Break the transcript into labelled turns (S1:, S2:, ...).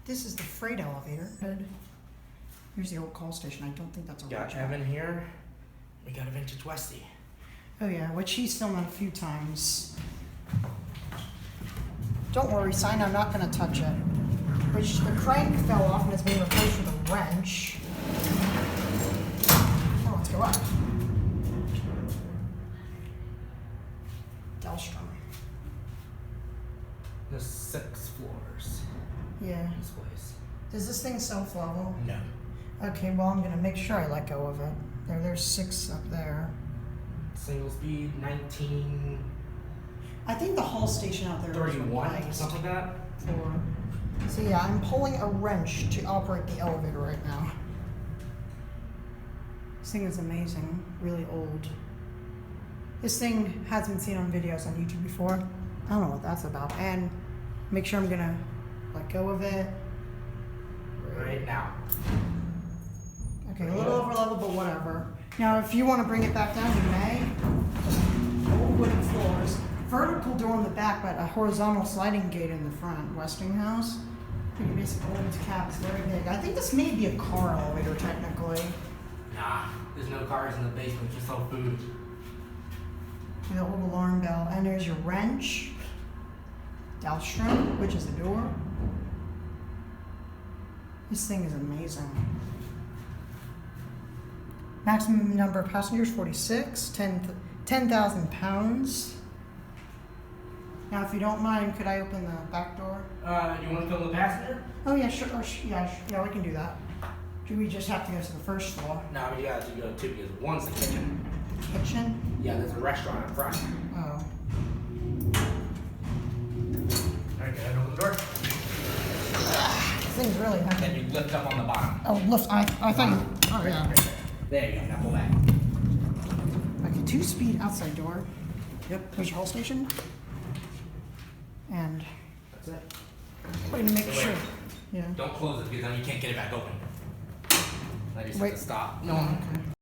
S1: This is the freight elevator. Here's the old call station. I don't think that's a
S2: Got Evan here. We got a vintage Westie.
S1: Oh yeah, which he's filmed on a few times. Don't worry, sign, I'm not gonna touch it. Which the crank fell off and is being replaced with a wrench. Oh, let's go up. Delstrom.
S2: There's 6 floors.
S1: Yeah.
S2: in This place.
S1: Does this thing self-level?
S2: No.
S1: Okay, well I'm gonna make sure I let go of it. There's 6 up there.
S2: Single speed, 19,
S1: I think the haul station out there is
S2: 31,
S1: replaced.
S2: something like that.
S1: So yeah, I'm pulling a wrench to operate the elevator right now. This thing is amazing, really old. This thing has been seen on videos on YouTube before. I don't know what that's about. And make sure I'm gonna let go of it.
S2: Right now.
S1: Okay, a little over level, but whatever. Now, if you want to bring it back down, you may. Old wooden floors. Vertical door in the back, but a horizontal sliding gate in the front. Westinghouse. Pretty basic old caps, very big. I think this may be a car elevator, technically.
S2: Nah, there's no cars in the basement, just all food.
S1: The old alarm bell. And there's your wrench. Delstrom, which is the door. This thing is amazing. Maximum number of passengers, 46, 10,000 pounds. Now, if you don't mind, could I open the back door?
S2: You want to film the passenger?
S1: Oh, yeah, sure. Yeah, we can do that. Do we just have to go to the first floor?
S2: No, but you gotta go to because one's the kitchen.
S1: Kitchen?
S2: Yeah, there's a restaurant in front.
S1: Oh.
S2: Alright, go ahead and open the door.
S1: This thing's really heavy.
S2: Then you lift up on the bottom.
S1: Oh, lift. I thought you. Oh, yeah.
S2: Right there. There you go, now pull back.
S1: Okay, 2-speed outside door.
S2: Yep.
S1: There's your haul station. And
S2: That's it.
S1: wait to make
S2: Wait.
S1: sure. Yeah.
S2: Don't close it because then you can't get it back open. I just
S1: Wait.
S2: have to stop.
S1: No, okay.